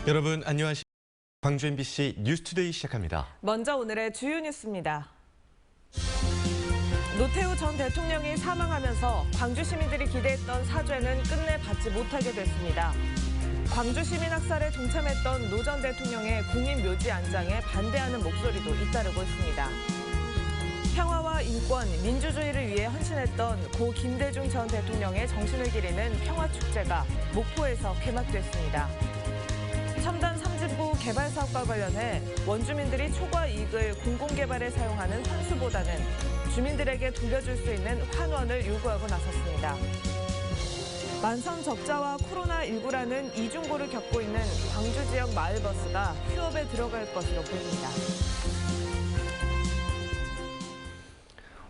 여러분 안녕하십니까. 광주 MBC 뉴스투데이 시작합니다. 먼저 오늘의 주요 뉴스입니다. 노태우 전 대통령이 사망하면서 광주 시민들이 기대했던 사죄는 끝내 받지 못하게 됐습니다. 광주 시민 학살에 동참했던 노 전 대통령의 국립묘지 안장에 반대하는 목소리도 잇따르고 있습니다. 평화와 인권, 민주주의를 위해 헌신했던 고 김대중 전 대통령의 정신을 기리는 평화축제가 목포에서 개막됐습니다. 첨단 삼진구 개발 사업과 관련해 원주민들이 초과 이익을 공공개발에 사용하는 환수보다는 주민들에게 돌려줄 수 있는 환원을 요구하고 나섰습니다. 만선 적자와 코로나19라는 이중고를 겪고 있는 광주 지역 마을버스가 휴업에 들어갈 것으로 보입니다.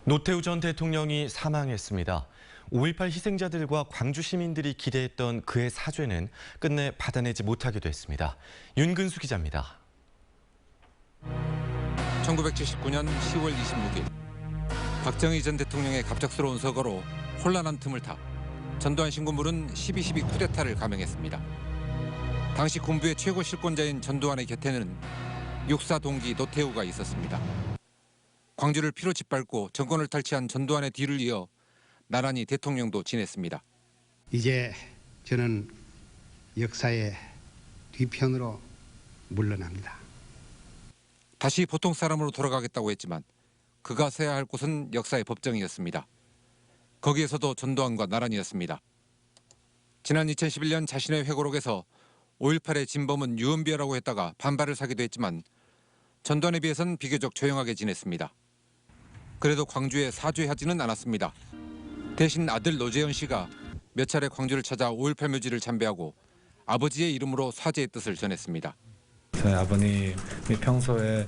노태우 전 대통령이 사망했습니다. 5.18 희생자들과 광주 시민들이 기대했던 그의 사죄는 끝내 받아내지 못하게 됐습니다. 윤근수 기자입니다. 1979년 10월 26일 박정희 전 대통령의 갑작스러운 서거로 혼란한 틈을 타 전두환 신군부는 12.12 쿠데타를 감행했습니다. 당시 군부의 최고 실권자인 전두환의 곁에는 육사 동기 노태우가 있었습니다. 광주를 피로 짓밟고 정권을 탈취한 전두환의 뒤를 이어 나란히 대통령도 지냈습니다. 이제 저는 역사의 뒤편으로 물러납니다. 다시 보통 사람으로 돌아가겠다고 했지만 그가 서야 할 곳은 역사의 법정이었습니다. 거기에서도 전두환과 나란히였습니다. 지난 2011년 자신의 회고록에서 5.18의 진범은 유언비어라고 했다가 반발을 사기도 했지만 전두환에 비해선 비교적 조용하게 지냈습니다. 그래도 광주에 사죄하지는 않았습니다. 대신 아들 노재현 씨가 몇 차례 광주를 찾아 5.18 묘지를 참배하고 아버지의 이름으로 사죄의 뜻을 전했습니다. 저희 아버님이 평소에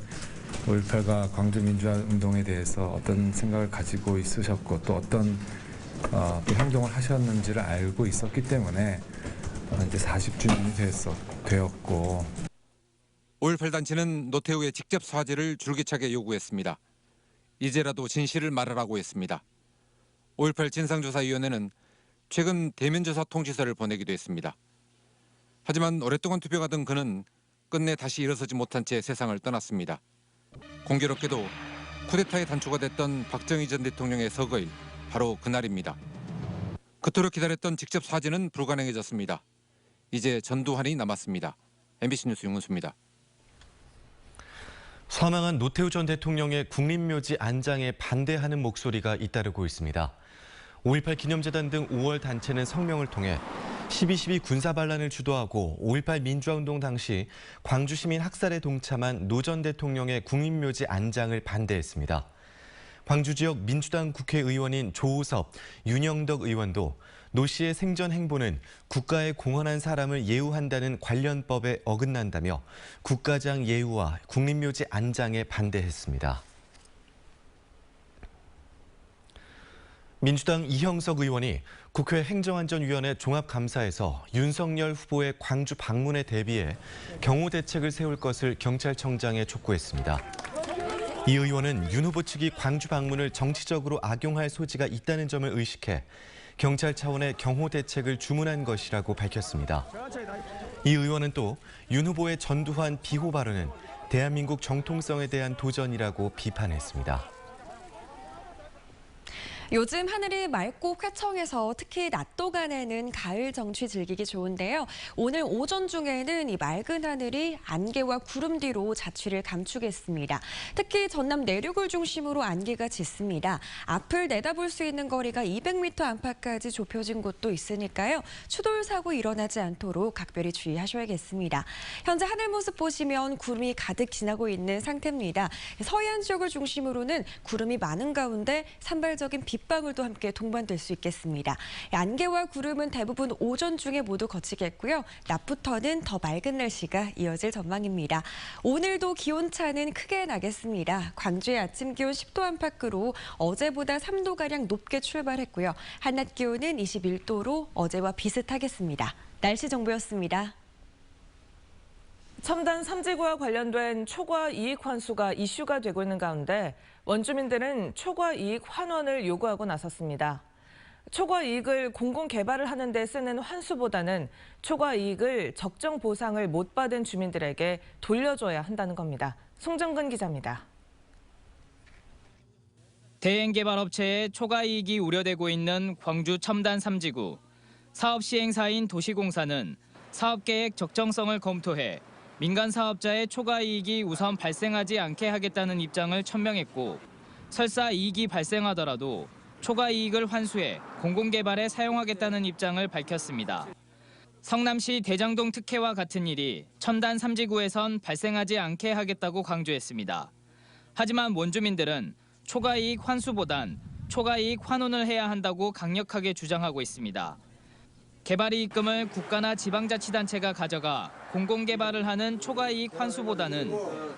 5.18과 광주 민주화운동에 대해서 어떤 생각을 가지고 있으셨고 또 어떤 또 행동을 하셨는지를 알고 있었기 때문에 이제 40주년이 되었고 5.18 단체는 노태우의 직접 사죄를 줄기차게 요구했습니다. 이제라도 진실을 말하라고 했습니다. 5.18 진상조사위원회는 최근 대면조사 통지서를 보내기도 했습니다. 하지만 오랫동안 투표하던 그는 끝내 다시 일어서지 못한 채 세상을 떠났습니다. 공교롭게도 쿠데타의 단초가 됐던 박정희 전 대통령의 서거일, 바로 그날입니다. 그토록 기다렸던 직접 사죄는 불가능해졌습니다. 이제 전두환이 남았습니다. MBC 뉴스 윤근수입니다. 사망한 노태우 전 대통령의 국립묘지 안장에 반대하는 목소리가 잇따르고 있습니다. 5.18 기념재단 등 5월 단체는 성명을 통해 12.12 군사반란을 주도하고 5.18 민주화운동 당시 광주 시민 학살에 동참한 노 전 대통령의 국립묘지 안장을 반대했습니다. 광주 지역 민주당 국회의원인 조우섭, 윤영덕 의원도 노 씨의 생전 행보는 국가에 공헌한 사람을 예우한다는 관련법에 어긋난다며 국가장 예우와 국립묘지 안장에 반대했습니다. 민주당 이형석 의원이 국회 행정안전위원회 종합감사에서 윤석열 후보의 광주 방문에 대비해 경호 대책을 세울 것을 경찰청장에 촉구했습니다. 이 의원은 윤 후보 측이 광주 방문을 정치적으로 악용할 소지가 있다는 점을 의식해 경찰 차원의 경호 대책을 주문한 것이라고 밝혔습니다. 이 의원은 또 윤 후보의 전두환 비호 발언은 대한민국 정통성에 대한 도전이라고 비판했습니다. 요즘 하늘이 맑고 쾌청해서 특히 낮 동안에는 가을 정취 즐기기 좋은데요. 오늘 오전 중에는 이 맑은 하늘이 안개와 구름 뒤로 자취를 감추겠습니다. 특히 전남 내륙을 중심으로 안개가 짙습니다. 앞을 내다볼 수 있는 거리가 200m 안팎까지 좁혀진 곳도 있으니까요. 추돌 사고 일어나지 않도록 각별히 주의하셔야겠습니다. 현재 하늘 모습 보시면 구름이 가득 지나고 있는 상태입니다. 서해안 지역을 중심으로는 구름이 많은 가운데 산발적인 빗방울도 함께 동반될 수 있겠습니다. 안개와 구름은 대부분 오전 중에 모두 거치겠고요. 낮부터는 더 맑은 날씨가 이어질 전망입니다. 오늘도 기온차는 크게 나겠습니다. 광주의 아침 기온 10도 안팎으로 어제보다 3도가량 높게 출발했고요. 한낮 기온은 21도로 어제와 비슷하겠습니다. 날씨 정보였습니다. 첨단 삼지구와 관련된 초과 이익 환수가 이슈가 되고 있는 가운데 원주민들은 초과 이익 환원을 요구하고 나섰습니다. 초과 이익을 공공 개발을 하는 데 쓰는 환수보다는 초과 이익을 적정 보상을 못 받은 주민들에게 돌려줘야 한다는 겁니다. 송정근 기자입니다. 대행개발업체의 초과 이익이 우려되고 있는 광주 첨단 3지구. 사업 시행사인 도시공사는 사업계획 적정성을 검토해 민간 사업자의 초과 이익이 우선 발생하지 않게 하겠다는 입장을 천명했고, 설사 이익이 발생하더라도 초과 이익을 환수해 공공개발에 사용하겠다는 입장을 밝혔습니다. 성남시 대장동 특혜와 같은 일이 첨단 3지구에선 발생하지 않게 하겠다고 강조했습니다. 하지만 원주민들은 초과 이익 환수보단 초과 이익 환원을 해야 한다고 강력하게 주장하고 있습니다. 개발 이익금을 국가나 지방자치단체가 가져가 공공개발을 하는 초과 이익 환수보다는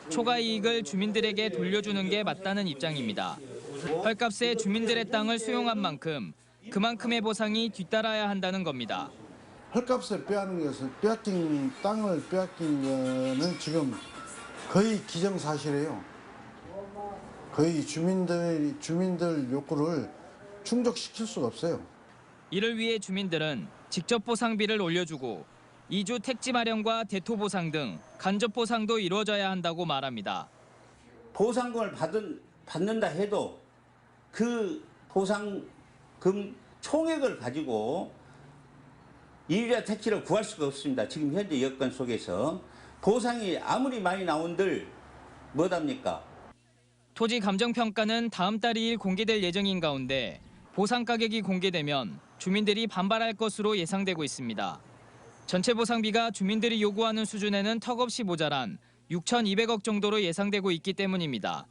초과 이익을 주민들에게 돌려주는 게 맞다는 입장입니다. 헐값에 주민들의 땅을 수용한 만큼 그만큼의 보상이 뒤따라야 한다는 겁니다. 헐값을 빼앗긴 땅을 빼앗긴 거는 지금 거의 기정사실이에요. 거의 주민들 욕구를 충족시킬 수가 없어요. 이를 위해 주민들은 직접 보상비를 올려주고 이주 택지 마련과 대토 보상 등 간접 보상도 이루어져야 한다고 말합니다. 보상금을 받는다 해도 그 보상금 총액을 가지고 이주자 택지를 구할 수가 없습니다. 지금 현재 여건 속에서 보상이 아무리 많이 나온들 뭐답니까? 토지 감정평가는 다음 달 2일 공개될 예정인 가운데 보상 가격이 공개되면 주민들이 반발할 것으로 예상되고 있습니다. 전체 보상비가 주민들이 요구하는 수준에는 턱없이 모자란 6,200억 정도로 예상되고 있기 때문입니다.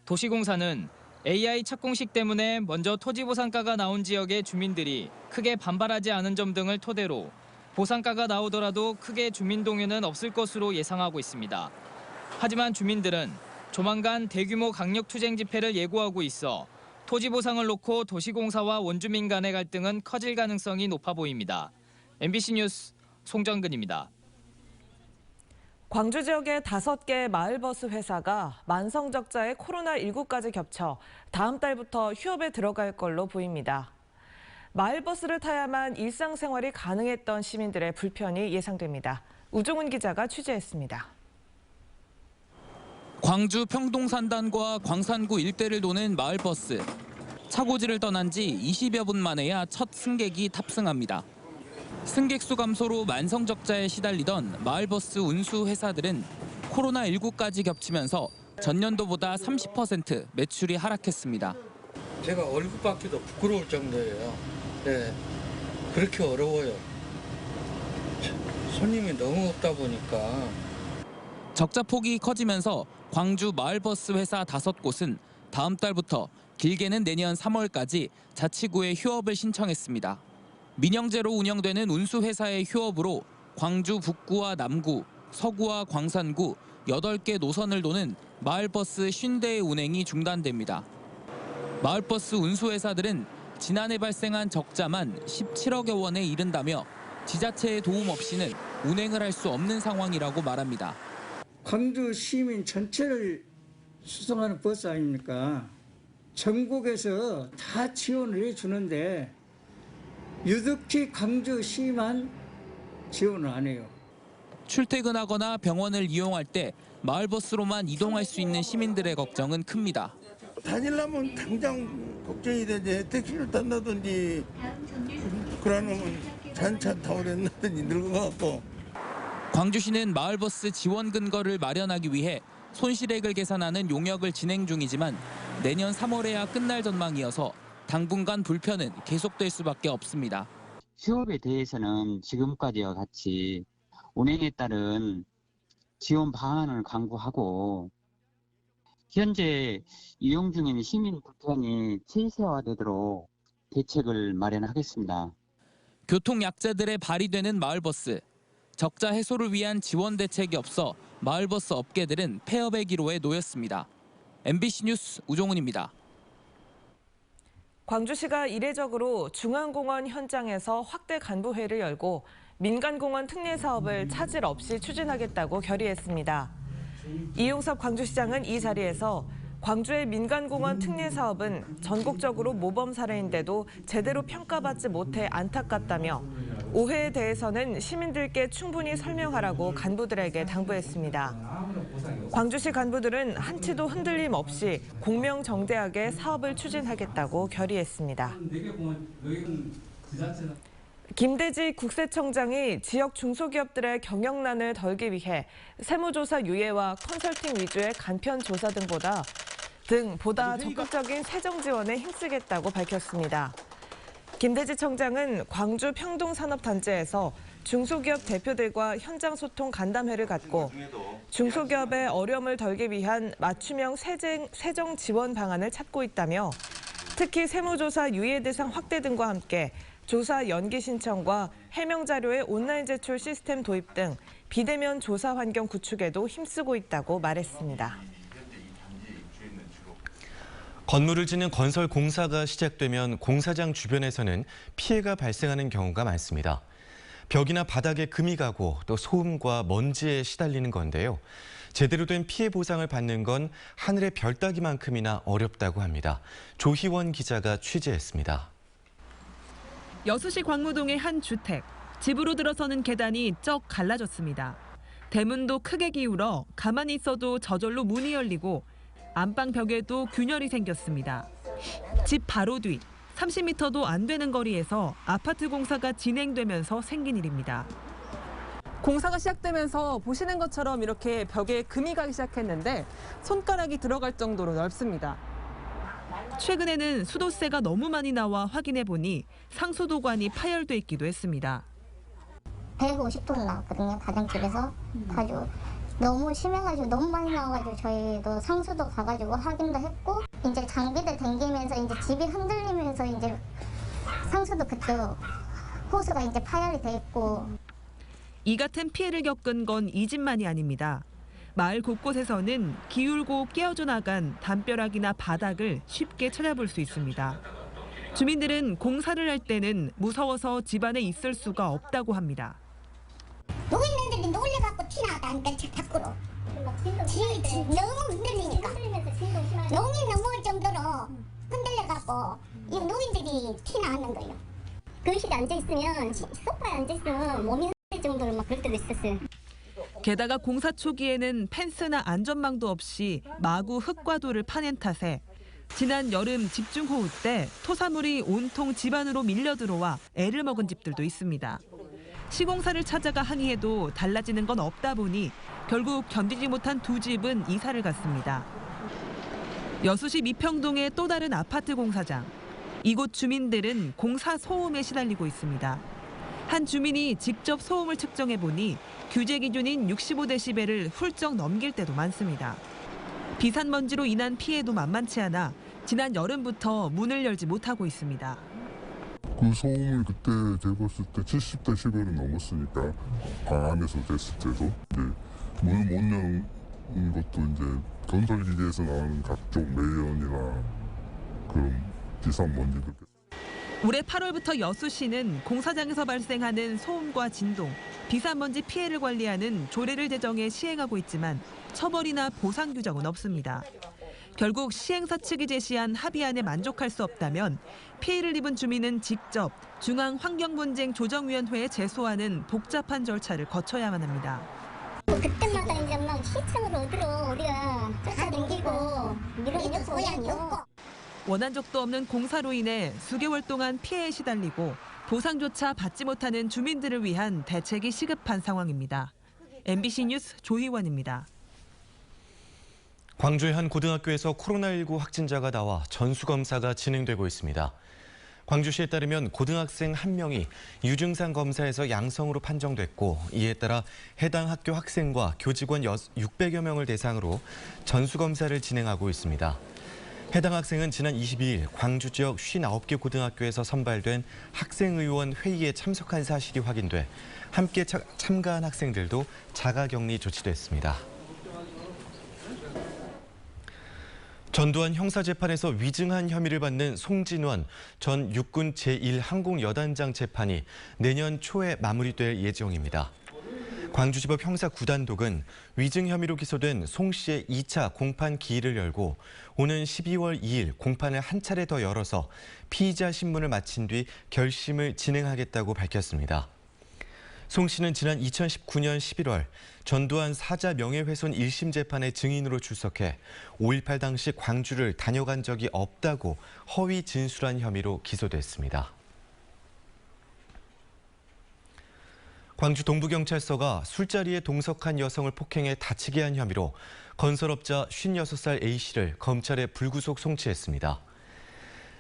도시공사는 AI 착공식 때문에 먼저 토지 보상가가 나온 지역의 주민들이 크게 반발하지 않은 점 등을 토대로 보상가가 나오더라도 크게 주민 동요는 없을 것으로 예상하고 있습니다. 하지만 주민들은 조만간 대규모 강력투쟁 집회를 예고하고 있어 토지 보상을 놓고 도시공사와 원주민 간의 갈등은 커질 가능성이 높아 보입니다. MBC 뉴스 송정근입니다. 광주 지역의 5개 마을버스 회사가 만성적자에 코로나19까지 겹쳐 다음 달부터 휴업에 들어갈 걸로 보입니다. 마을버스를 타야만 일상생활이 가능했던 시민들의 불편이 예상됩니다. 우종훈 기자가 취재했습니다. 광주 평동산단과 광산구 일대를 도는 마을버스. 차고지를 떠난 지 20여 분 만에야 첫 승객이 탑승합니다. 승객 수 감소로 만성적자에 시달리던 마을버스 운수 회사들은 코로나19까지 겹치면서 전년도보다 30% 매출이 하락했습니다. 제가 얼굴 받기도 부끄러울 정도예요. 네, 그렇게 어려워요. 손님이 너무 없다 보니까. 적자 폭이 커지면서 광주 마을버스 회사 5곳은 다음 달부터 길게는 내년 3월까지 자치구에 휴업을 신청했습니다. 민영제로 운영되는 운수회사의 휴업으로 광주 북구와 남구, 서구와 광산구 8개 노선을 도는 마을버스 50대의 운행이 중단됩니다. 마을버스 운수회사들은 지난해 발생한 적자만 17억여 원에 이른다며 지자체의 도움 없이는 운행을 할 수 없는 상황이라고 말합니다. 광주 시민 전체를 수송하는 버스 아닙니까? 전국에서 다 지원을 해주는데 유독히 광주시만 지원을 안 해요. 출퇴근하거나 병원을 이용할 때 마을버스로만 이동할 수 있는 시민들의 걱정은 큽니다. 다니려면 당장 걱정이 되지. 택시를 탄다든지 그러면 잔차 타고 된다든지 늙어갖고. 광주시는 마을버스 지원 근거를 마련하기 위해 손실액을 계산하는 용역을 진행 중이지만 내년 3월에야 끝날 전망이어서 당분간 불편은 계속될 수밖에 없습니다. 휴업에 대해서는 지금까지와 같이 운행에 따른 지원 방안을 강구하고 현재 이용 중인 시민 불편이 최소화되도록 대책을 마련하겠습니다. 교통 약자들의 발휘되는 마을버스. 적자 해소를 위한 지원 대책이 없어 마을버스 업계들은 폐업의 기로에 놓였습니다. MBC 뉴스 우종훈입니다. 광주시가 이례적으로 중앙공원 현장에서 확대 간부회를 열고 민간공원 특례 사업을 차질 없이 추진하겠다고 결의했습니다. 이용섭 광주시장은 이 자리에서 광주의 민간공원 특례 사업은 전국적으로 모범 사례인데도 제대로 평가받지 못해 안타깝다며 오해에 대해서는 시민들께 충분히 설명하라고 간부들에게 당부했습니다. 광주시 간부들은 한치도 흔들림 없이 공명정대하게 사업을 추진하겠다고 결의했습니다. 김대지 국세청장이 지역 중소기업들의 경영난을 덜기 위해 세무조사 유예와 컨설팅 위주의 간편 조사 보다 적극적인 세정 지원에 힘쓰겠다고 밝혔습니다. 김대지 청장은 광주 평동산업단지에서 중소기업 대표들과 현장 소통 간담회를 갖고 중소기업의 어려움을 덜기 위한 맞춤형 세정 지원 방안을 찾고 있다며 특히 세무조사 유예 대상 확대 등과 함께 조사 연기 신청과 해명 자료의 온라인 제출 시스템 도입 등 비대면 조사 환경 구축에도 힘쓰고 있다고 말했습니다. 건물을 짓는 건설 공사가 시작되면 공사장 주변에서는 피해가 발생하는 경우가 많습니다. 벽이나 바닥에 금이 가고 또 소음과 먼지에 시달리는 건데요. 제대로 된 피해 보상을 받는 건 하늘의 별 따기만큼이나 어렵다고 합니다. 조희원 기자가 취재했습니다. 여수시 광무동의 한 주택. 집으로 들어서는 계단이 쩍 갈라졌습니다. 대문도 크게 기울어 가만히 있어도 저절로 문이 열리고 안방 벽에도 균열이 생겼습니다. 집 바로 뒤 30m도 안 되는 거리에서 아파트 공사가 진행되면서 생긴 일입니다. 공사가 시작되면서 보시는 것처럼 이렇게 벽에 금이 가기 시작했는데 손가락이 들어갈 정도로 넓습니다. 최근에는 수도세가 너무 많이 나와 확인해 보니 상수도관이 파열돼 있기도 했습니다. 150톤 나왔거든요. 가정집에서 가지고 너무 심해가지고 너무 많이 나와가지고 저희도 상수도 가가지고 확인도 했고 이제 장비들 댕기면서 이제 집이 흔들리면서 이제 상수도 그쪽 호수가 이제 파열이 돼 있고. 이 같은 피해를 겪은 건 이 집만이 아닙니다. 마을 곳곳에서는 기울고 깨어져 나간 담벼락이나 바닥을 쉽게 찾아볼 수 있습니다. 주민들은 공사를 할 때는 무서워서 집안에 있을 수가 없다고 합니다. 노인네들이 놀래갖고 티나다니까 밖으로. 너무 흔들리니까. 용이 넘어올 정도로 흔들려갖고 이 노인들이 티나는 거예요. 거실에 앉아있으면 소파에 앉아있으면 몸이 흔들릴 정도로 막 그럴 때도 있었어요. 게다가 공사 초기에는 펜스나 안전망도 없이 마구 흙과 돌을 파낸 탓에 지난 여름 집중호우 때 토사물이 온통 집 안으로 밀려 들어와 애를 먹은 집들도 있습니다. 시공사를 찾아가 항의해도 달라지는 건 없다 보니 결국 견디지 못한 두 집은 이사를 갔습니다. 여수시 미평동의 또 다른 아파트 공사장. 이곳 주민들은 공사 소음에 시달리고 있습니다. 한 주민이 직접 소음을 측정해 보니 규제 기준인 65데시벨을 훌쩍 넘길 때도 많습니다. 비산먼지로 인한 피해도 만만치 않아 지난 여름부터 문을 열지 못하고 있습니다. 그 소음을 그때 재봤을 때 70데시벨은 넘었으니까 방 안에서 됐을 때도 이제 문을 못 여는 것도 이제 건설기계에서 나오는 각종 매연이나 그런 비산먼지들. 올해 8월부터 여수시는 공사장에서 발생하는 소음과 진동, 비산먼지 피해를 관리하는 조례를 제정해 시행하고 있지만 처벌이나 보상 규정은 없습니다. 결국 시행사 측이 제시한 합의안에 만족할 수 없다면 피해를 입은 주민은 직접 중앙환경분쟁조정위원회에 제소하는 복잡한 절차를 거쳐야만 합니다. 그때마다 이제 막 시청을 얻으러 우리가 쫓아다니고 이런 소양이 없고. 원한 적도 없는 공사로 인해 수개월 동안 피해에 시달리고 보상조차 받지 못하는 주민들을 위한 대책이 시급한 상황입니다. MBC 뉴스 조희원입니다. 광주의 한 고등학교에서 코로나19 확진자가 나와 전수검사가 진행되고 있습니다. 광주시에 따르면 고등학생 1명이 유증상 검사에서 양성으로 판정됐고 이에 따라 해당 학교 학생과 교직원 600여 명을 대상으로 전수검사를 진행하고 있습니다. 해당 학생은 지난 22일 광주 지역 59개 고등학교에서 선발된 학생의원 회의에 참석한 사실이 확인돼 함께 참가한 학생들도 자가격리 조치됐습니다. 전두환 형사재판에서 위증한 혐의를 받는 송진원 전 육군 제1항공여단장 재판이 내년 초에 마무리될 예정입니다. 광주지법 형사 9단독은 위증 혐의로 기소된 송 씨의 2차 공판 기일을 열고 오는 12월 2일 공판을 한 차례 더 열어서 피의자 신문을 마친 뒤 결심을 진행하겠다고 밝혔습니다. 송 씨는 지난 2019년 11월 전두환 사자 명예훼손 1심 재판의 증인으로 출석해 5.18 당시 광주를 다녀간 적이 없다고 허위 진술한 혐의로 기소됐습니다. 광주 동부경찰서가 술자리에 동석한 여성을 폭행해 다치게 한 혐의로 건설업자 56살 A씨를 검찰에 불구속 송치했습니다.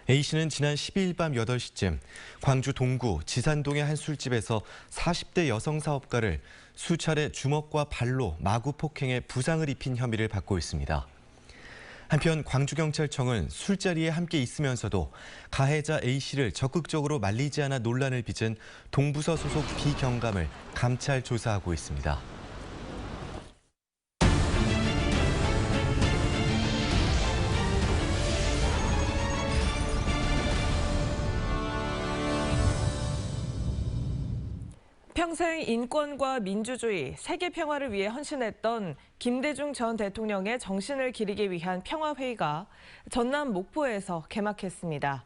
A씨는 지난 12일 밤 8시쯤 광주 동구 지산동의 한 술집에서 40대 여성 사업가를 수차례 주먹과 발로 마구 폭행해 부상을 입힌 혐의를 받고 있습니다. 한편 광주경찰청은 술자리에 함께 있으면서도 가해자 A씨를 적극적으로 말리지 않아 논란을 빚은 동부서 소속 B경감을 감찰 조사하고 있습니다. 평생 인권과 민주주의, 세계 평화를 위해 헌신했던 김대중 전 대통령의 정신을 기리기 위한 평화회의가 전남 목포에서 개막했습니다.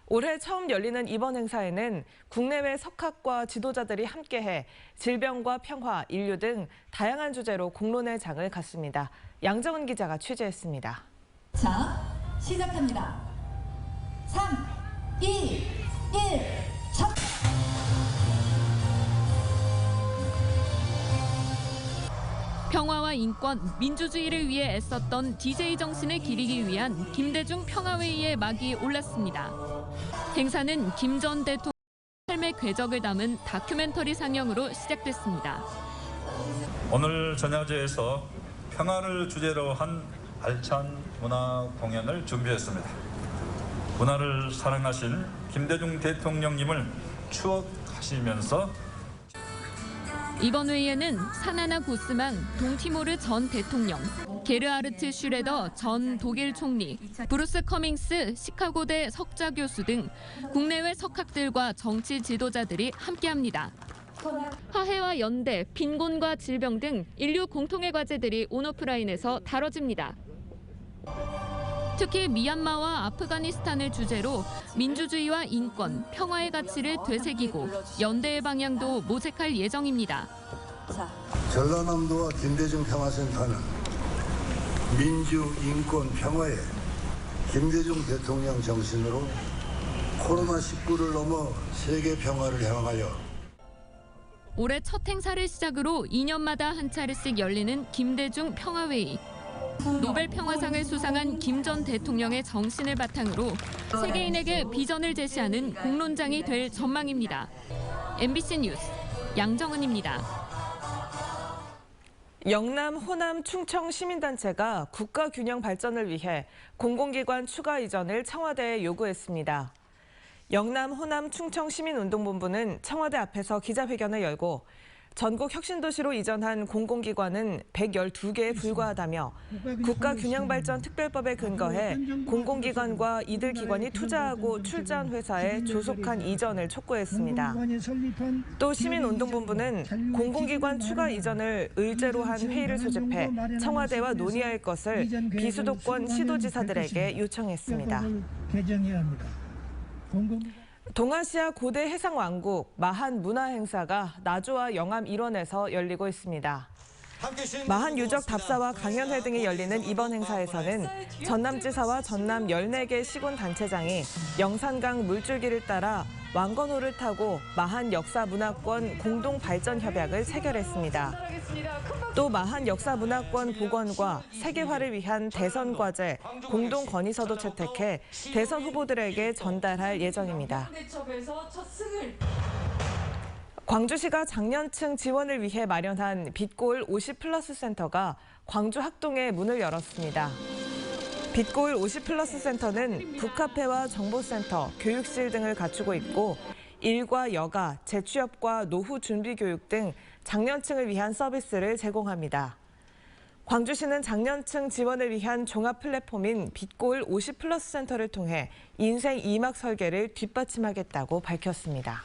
올해 처음 열리는 이번 행사에는 국내외 석학과 지도자들이 함께해 질병과 평화, 인류 등 다양한 주제로 공론의 장을 갔습니다. 양정은 기자가 취재했습니다. 자, 시작합니다. 3, 2, 1, 첫! 평화와 인권, 민주주의를 위해 애썼던 DJ 정신을 기리기 위한 김대중 평화회의의 막이 올랐습니다. 행사는 김 전 대통령 삶의 궤적을 담은 다큐멘터리 상영으로 시작됐습니다. 오늘 전야제에서 평화를 주제로 한 알찬 문화 공연을 준비했습니다. 문화를 사랑하신 김대중 대통령님을 추억하시면서 이번 회의에는 사나나 고스망 동티모르 전 대통령, 게르하르트 슈레더 전 독일 총리, 브루스 커밍스 시카고대 석좌 교수 등 국내외 석학들과 정치 지도자들이 함께합니다. 화해와 연대, 빈곤과 질병 등 인류 공통의 과제들이 온오프라인에서 다뤄집니다. 특히 미얀마와 아프가니스탄을 주제로 민주주의와 인권, 평화의 가치를 되새기고 연대의 방향도 모색할 예정입니다. 전라남도와 김대중 평화센터는 민주, 인권, 평화에 김대중 대통령 정신으로 코로나19를 넘어 세계 평화를 향하여 올해 첫 행사를 시작으로 2년마다 한 차례씩 열리는 김대중 평화회의. 노벨 평화상을 수상한 김 전 대통령의 정신을 바탕으로 세계인에게 비전을 제시하는 공론장이 될 전망입니다. MBC 뉴스 양정은입니다. 영남, 호남, 충청 시민단체가 국가 균형 발전을 위해 공공기관 추가 이전을 청와대에 요구했습니다. 영남, 호남, 충청 시민운동본부는 청와대 앞에서 기자회견을 열고 전국 혁신도시로 이전한 공공기관은 112개에 불과하다며 국가균형발전특별법에 근거해 공공기관과 이들 기관이 투자하고 출자한 회사에 조속한 이전을 촉구했습니다. 또 시민운동본부는 공공기관 추가 이전을 의제로 한 회의를 소집해 청와대와 논의할 것을 비수도권 시도지사들에게 요청했습니다. 동아시아 고대 해상왕국 마한 문화행사가 나주와 영암 일원에서 열리고 있습니다. 마한 유적 답사와 강연회 등이 열리는 이번 행사에서는 전남지사와 전남 14개 시군단체장이 영산강 물줄기를 따라 왕건호를 타고 마한 역사문화권 공동발전협약을 체결했습니다. 또 마한 역사문화권 복원과 세계화를 위한 대선과제 공동건의서도 채택해 대선 후보들에게 전달할 예정입니다. 광주시가 장년층 지원을 위해 마련한 빛고을 50플러스 센터가 광주 학동에 문을 열었습니다. 빛고을 50플러스 센터는 북카페와 정보센터, 교육실 등을 갖추고 있고 일과 여가, 재취업과 노후 준비 교육 등 장년층을 위한 서비스를 제공합니다. 광주시는 장년층 지원을 위한 종합 플랫폼인 빛고을 50플러스 센터를 통해 인생 2막 설계를 뒷받침하겠다고 밝혔습니다.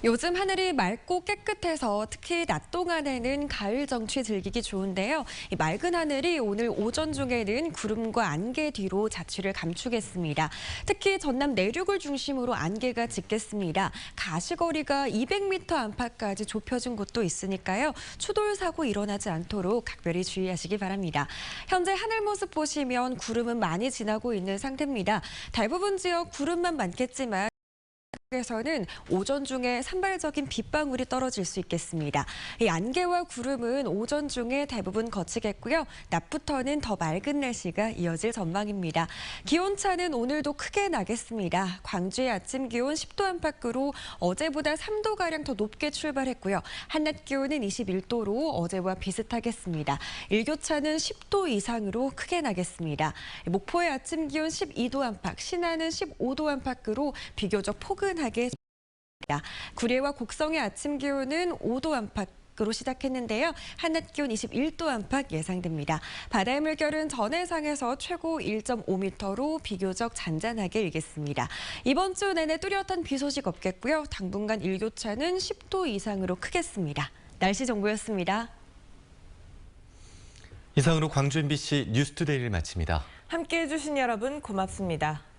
요즘 하늘이 맑고 깨끗해서 특히 낮 동안에는 가을 정취 즐기기 좋은데요. 이 맑은 하늘이 오늘 오전 중에는 구름과 안개 뒤로 자취를 감추겠습니다. 특히 전남 내륙을 중심으로 안개가 짙겠습니다. 가시거리가 200m 안팎까지 좁혀진 곳도 있으니까요. 추돌 사고 일어나지 않도록 각별히 주의하시기 바랍니다. 현재 하늘 모습 보시면 구름은 많이 지나고 있는 상태입니다. 대부분 지역 구름만 많겠지만 에서는 오전 중에 산발적인 빗방울이 떨어질 수 있겠습니다. 이 안개와 구름은 오전 중에 대부분 거치겠고요. 낮부터는 더 맑은 날씨가 이어질 전망입니다. 기온차는 오늘도 크게 나겠습니다. 광주의 아침 기온 10도 안팎으로 어제보다 3도가량 더 높게 출발했고요. 한낮 기온은 21도로 어제와 비슷하겠습니다. 일교차는 10도 이상으로 크게 나겠습니다. 목포의 아침 기온 12도 안팎, 신안은 15도 안팎으로 비교적 포근하게 구례와 곡성의 아침 기온은 5도 안팎으로 시작했는데요. 한낮 기온 21도 안팎 예상됩니다. 바다의 물결은 전해상에서 최고 1.5m로 비교적 잔잔하게 일겠습니다. 이번 주 내내 뚜렷한 비 소식 없겠고요. 당분간 일교차는 10도 이상으로 크겠습니다. 날씨 정보였습니다. 이상으로 광주 MBC 뉴스투데이를 마칩니다. 함께해 주신 여러분 고맙습니다.